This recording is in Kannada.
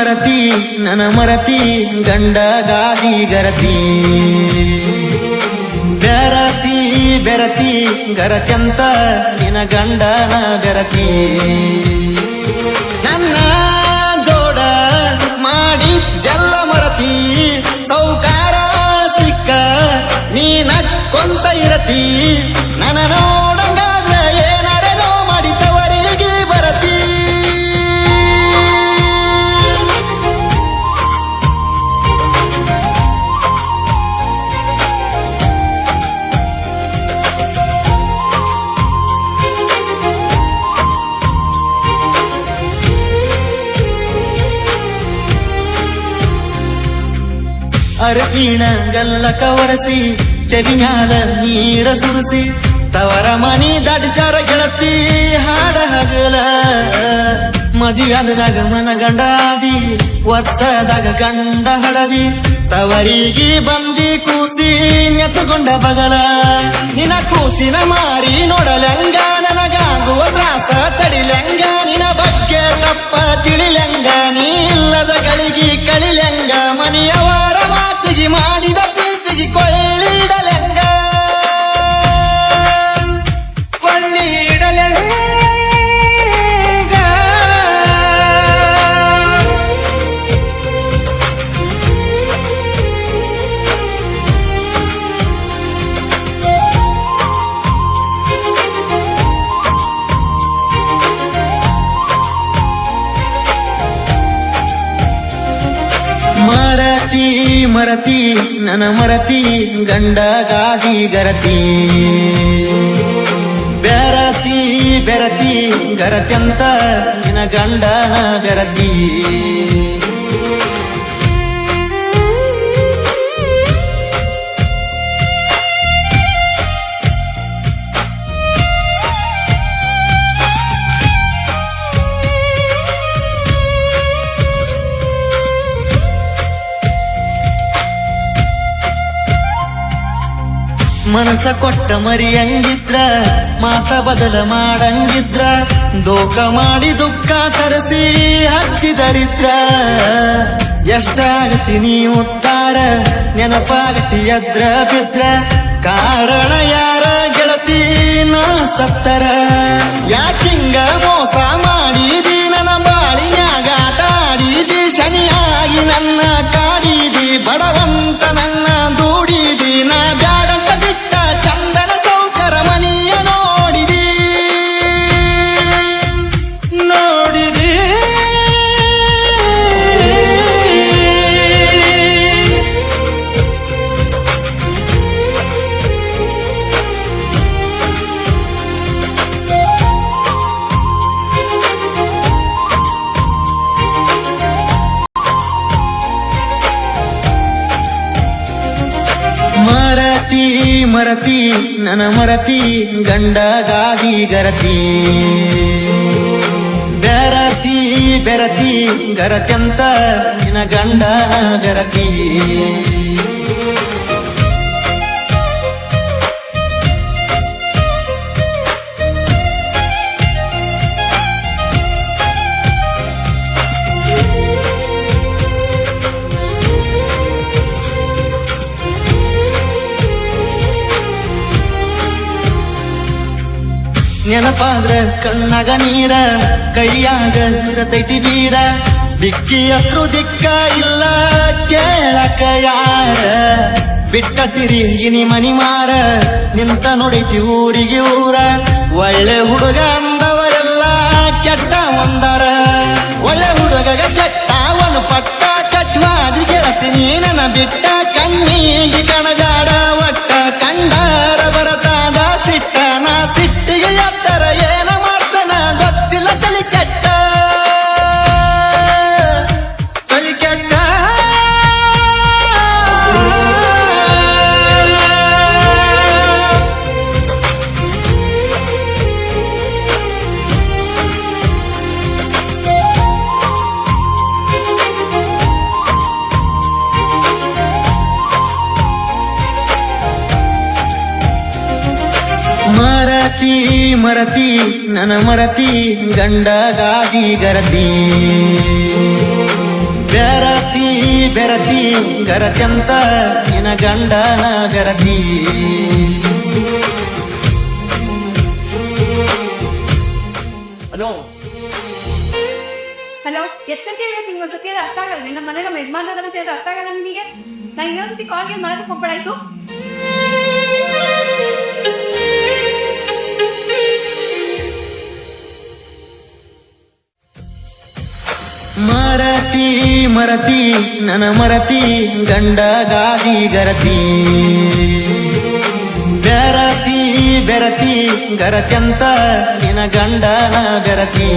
ಮರತಿ ನನ ಮರತಿ ಗಂಡ ಗಾದಿ ಗರತಿ ಬೆರತಿ ಬೆರತಿ ಗರತ್ಯಂತ ನಿನ ಗಂಡನ ಬೆರತಿ ನನ್ನ ಜೋಡ ಮಾಡಿದ್ದೆಲ್ಲ ಮರತಿ ಸೌಕಾರ ಸಿಕ್ಕ ನೀನ ಕೊಂತ ಇರತಿ ನನ್ನ ನೋಡಂಗಾದ್ರೆ ಏನಾರೇನೋ ಮಾಡಿದವರಿಗೆ ಬರತಿ ಅರಸಿಣ ಗಲ್ಲಕ ಒರಸಿ ತೆಲಿ ಮ್ಯಾಲ ನೀರ ಸುರಿಸಿ ತವರ ಮನಿ ದಾಟಿಸಾರ ಗೆಳತಿ ಹಾಡ ಹಗಲ ಮದುವ್ಯಾದ ಮ್ಯಾಗ ಮನ ಗಂಡಾದಿ ಒತ್ತದಾಗ ಗಂಡ ಹಡದಿ ತವರಿಗೆ ಬಂದಿ ಕೂಸಿ ನೆತ್ತುಕೊಂಡ ಬಗಲ ನಿನ ಕೂಸಿನ ಮಾರಿ ನೋಡಲೆಂಗ ನನಗಾಗುವ ತ್ರಾಸ ತಡಿಲೆಂಗ ನಿನ ಬಗ್ಗೆ ತಪ್ಪ ತಿಳಿಲೆಂಗ ನೀ ಇಲ್ಲದ ಗಳಿಗೆ ಕಳಿಲೆಂಗ ಮನೆಯವರ ಮಾತಿಗೆ ಮಾಡಿದ ಪ್ರೀತಿಗೆ ಕೊಳ್ಳಿಡಲೆಂಗ ಮರತಿ ಮರತಿ ನನ ಮರತಿ ಗಂಡ ಗಾದಿ ಗರತಿ ಬೆರತಿ ಬೆರತಿ ಗರತ್ಯಂತ ನಿನ ಗಂಡನ ಬೆರತಿ ಮನಸ ಕೊಟ್ಟ ಮರಿಯಂಗಿದ್ರ ಮಾತ ಬದಲ ಮಾಡಂಗಿದ್ರ ದೋಖ ಮಾಡಿ ದುಃಖ ತರಸಿ ಹಚ್ಚಿದರಿದ್ರ ಎಷ್ಟಾಗತಿ ನೀ ಉತ್ತಾರ ನೆನಪಾಗತಿ ಎದ್ರ ಬಿದ್ರ ಕಾರಣ ಯಾರ ಗೆಳತಿ ನಾ ಸತ್ತರ ಯಾಕಿಂಗ ಮೋಸ ಮಾಡಿದಿ ನನ್ನ ಬಾಳಿನ್ಯಾಗ ಆಟಾಡಿದಿ ಶನಿಯಾಗಿ ನನ್ನ ಕಾಡಿದಿ ಬಡವಂತ ನನ್ನ ದೂಡಿದಿ ನಾ ಬ್ಯಾಡಂತ ಬಿಟ್ಟ ಚಂದನ ಸೌಕರ ಮನಿಯ ನೋಡಿದಿ ನೋಡಿದಿ ಮರತಿ ಮರತಿ ನನ ಮರತಿ ಗಂಡ ಗಾದಿ ಗರತಿ ಬೆರತಿ ಬೆರತಿ ಗರತ್ಯಂತ ನಿನ ಗಂಡನ ಬೆರತಿ ನೆನಪಾದ್ರ ಕಣ್ಣಾಗ ನೀರ ಕೈಯಾಗ ಇರತೈತಿ ಬೀರ ದಿಕ್ಕಿ ಹತ್ರು ದಿಕ್ಕ ಇಲ್ಲ ಕೇಳಕ ಯಾರ ಬಿಟ್ಟ ತಿರುಗಿನಿ ಮನಿ ಮಾರ ನಿಂತ ನೋಡೈತಿ ಊರಿಗೆ ಊರ ಒಳ್ಳೆ ಹುಡುಗ ಅಂದವರೆಲ್ಲ ಕೆಟ್ಟ ಒಂದರ ಒಳ್ಳೆ ಹುಡುಗ ಕೆಟ್ಟವನು ಪಟ್ಟ ಕಟ್ವಾದಿ ಗೆಳತೀನಿ ನನ್ನ ಬಿಟ್ಟ ಕಣ್ಣಿಗೆ ಕಣಗಾಡ ಒಟ್ಟ ಕಂಡಾರ ಬರತಾದ ಸಿಟ್ಟ ನಾ ಸಿಟ್ಟಿಗೆ ಎತ್ತರ ಏನ ಮಾಡ್ತಾನ ಗೊತ್ತಿಲ್ಲ ತಲಿ ಕೆಟ್ಟ ತಲಿ ಕೆಟ್ಟ ಮರತಿ ಮರತಿ ನನ ಮರತಿ ಗಂಡ ಗಾದಿ ಗರತಿ ಬೆರತಿ ಬೆರತಿ ಗರತ್ಯಂತ ನಿನ ಗಂಡನ ಬೆರತಿ ಹಲೋ ಹಲೋ ಎಷ್ಟಂತ ಹೇಳ್ಬೇಕು ನಿಂಗೆ ಒಂದ್ಸತಿ ಅದು ಅರ್ಥ ಆಗಲ್ಲ ನಮ್ಮ ಮನೇಲಿ ನಮ್ಮ ಯಜಮಾನ್ ಅಂತ ಹೇಳಿದ್ರೆ ಅರ್ಥ ಆಗಲ್ಲ ನಿನಗೆ ನಾನು ಇನ್ನೊಂದ್ಸತಿ ಕಾಲ್ಗೆ ಮಾಡೋದಕ್ಕೆ ಹೋಗ್ಬೇಡಾಯ್ತು ಮರತಿ ಮರತಿ ನನ ಮರತಿ ಗಂಡ ಗಾದಿ ಗರತಿ ಬೆರತಿ ಬೆರತಿ ಗರತ್ಯಂತ ನಿನ ಗಂಡನ ಬೆರತಿ